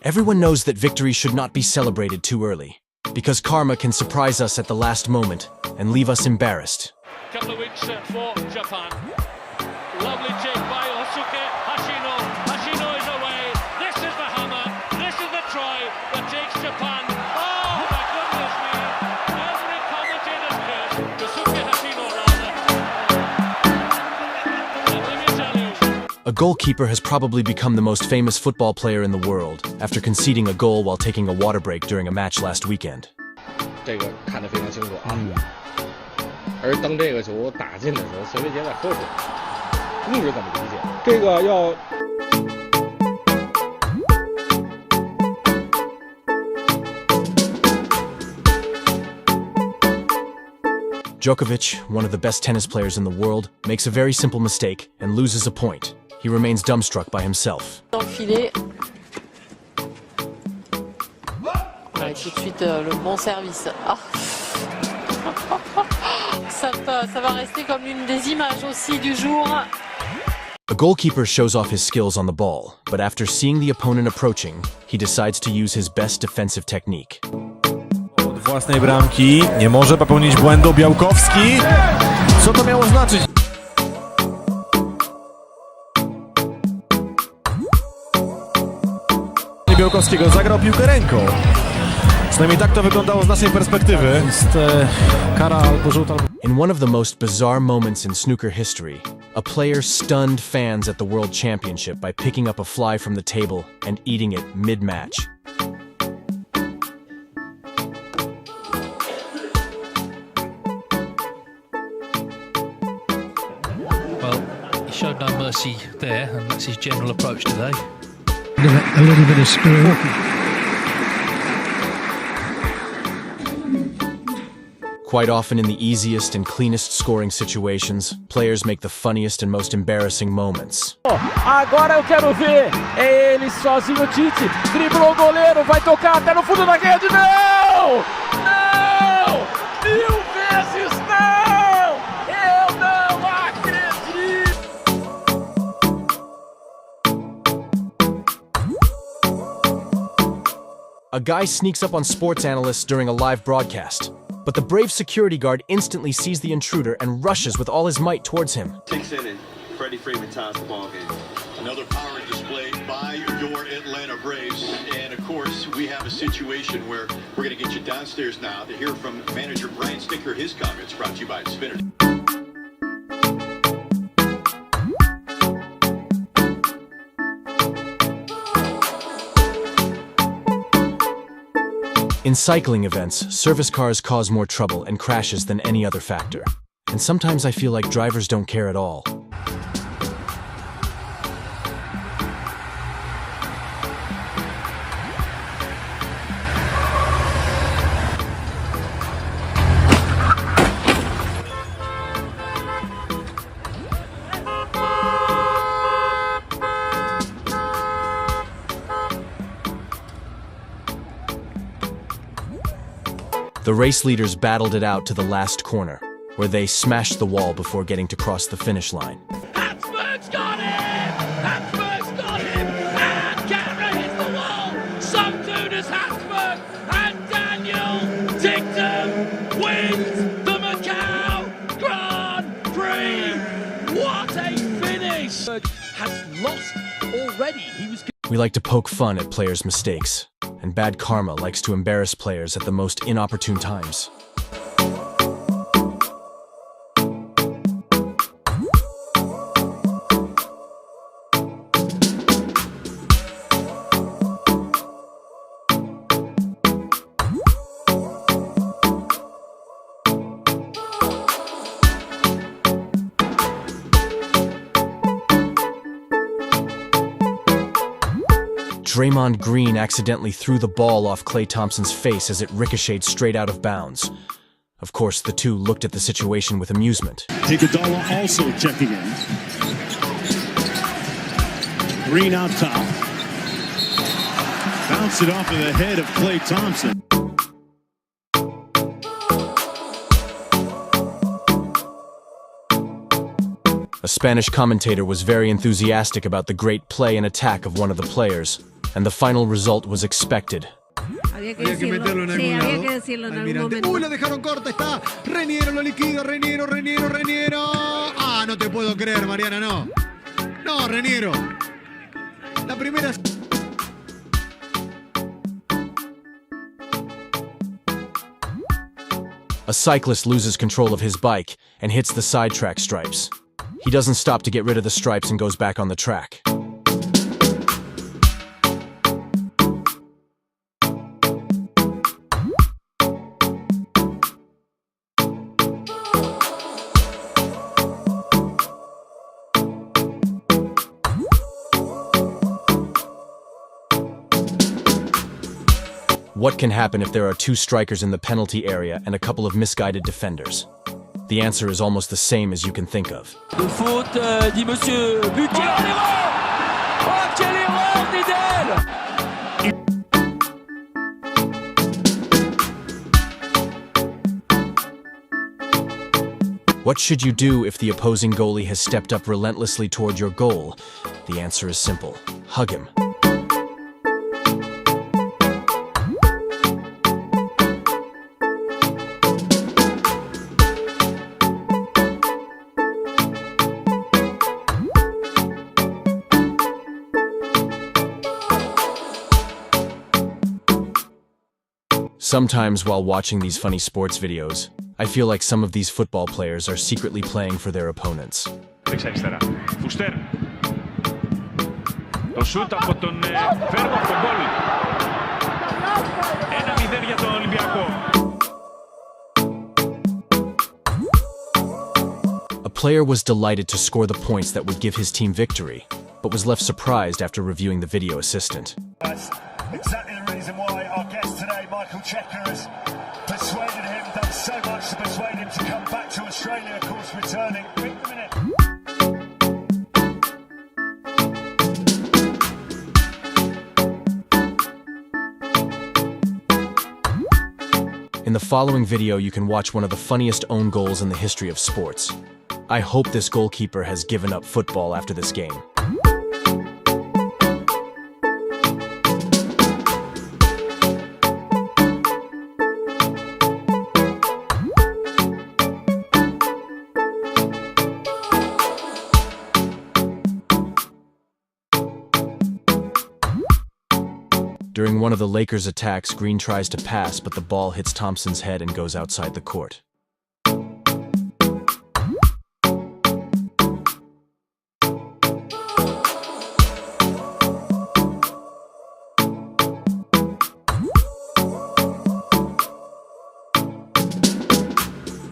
Everyone knows that victory should not be celebrated too early, because karma can surprise us at the last moment and leave us embarrassed. Couple of weeks for Japan. Lovely take by Hosuke Hashino. Hashino is away. This is the hammer. This is the try that takes Japan. Oh my goodness me! Every commentator's curse. Hosuke Hashino rather. Let me tell you. A goalkeeper has probably become the most famous football player in the world after conceding a goal while taking a water break during a match last weekend. 这个看得非常清楚啊。而当这个球打进的时候，随便接在后边，你是怎么理解？这个要。Djokovic, one of the best tennis players in the world, makes a very simple mistake and loses a point. He remains dumbstruck by himself. Dans le filet. Ouais, tout de suite le bon service. Ah. Ça va rester comme une des images aussi du jour. A goalkeeper shows off his skills on the ball, but after seeing the opponent approaching, he decides to use his best defensive technique. Od własnej bramki nie może popełnić błędu Białkowski. Co to miało znaczyć? Białkowskiego zagrał piłkę ręką. Przynajmniej tak to wyglądało z naszej perspektywy. Jest kara albo żółta. In one of the most bizarre moments in snooker history, a player stunned fans at the World Championship by picking up a fly from the table and eating it mid-match. Well, he showed no mercy there, and that's his general approach today. A little bit of spirit. Quite often in the easiest and cleanest scoring situations, players make the funniest and most embarrassing moments. Agora eu quero ver, é ele sozinho, Tite, driblou o goleiro, vai tocar até no fundo da rede, não! Não! 1000 vezes não! Eu não acredito! A guy sneaks up on sports analysts during a live broadcast, but the brave security guard instantly sees the intruder and rushes with all his might towards him. 6th inning, Freddie Freeman ties the ball game. Another power display by your Atlanta Braves. And of course, we have a situation where we're going to get you downstairs now to hear from manager Brian Stinker, his comments brought to you by Spinner. In cycling events, service cars cause more trouble and crashes than any other factor. And sometimes I feel like drivers don't care at all. The race leaders battled it out to the last corner, where they smashed the wall before getting to cross the finish line. Habsburg's got him! Habsburg's got him! And Camera hits the wall! So too does Habsburg! And Daniel Tickton wins the Macau Grand Prix! What a finish! Has lost already. He was. We like to poke fun at players' mistakes, and bad karma likes to embarrass players at the most inopportune times. Draymond Green accidentally threw the ball off Klay Thompson's face as it ricocheted straight out of bounds. Of course, the two looked at the situation with amusement. Iguodala also checking in. Green out top. Bounce it off of the head of Klay Thompson. A Spanish commentator was very enthusiastic about the great play and attack of one of the players, And the final result was expected. Había que meterlo en algún lado. Había que decirlo en algún momento. Uy, lo dejaron corta, está. Reniero lo liquida, Reniero. Ah, no te puedo creer, Mariana, no. No, Reniero. La primera... A cyclist loses control of his bike and hits the sidetrack stripes. He doesn't stop to get rid of the stripes and goes back on the track. What can happen if there are two strikers in the penalty area and a couple of misguided defenders? The answer is almost the same as you can think of. De faute, dit monsieur. But, quelle erreur! Oh, quelle erreur d'Edel! What should you do if the opposing goalie has stepped up relentlessly toward your goal? The answer is simple. Hug him. Sometimes while watching these funny sports videos, I feel like some of these football players are secretly playing for their opponents. Fuster. Το σούτ από τον Φέρμο από τον γκολ. 1-0 για τον Ολυμπιακό. A player was delighted to score the points that would give his team victory, but was left surprised after reviewing the video assistant. That's exactly the reason why our guest today, Michael Checker, has persuaded him, done so much to persuade him to come back to Australia, of course, returning. Wait a minute. In the following video, you can watch one of the funniest own goals in the history of sports. I hope this goalkeeper has given up football after this game. During one of the Lakers' attacks, Green tries to pass, but the ball hits Thompson's head and goes outside the court.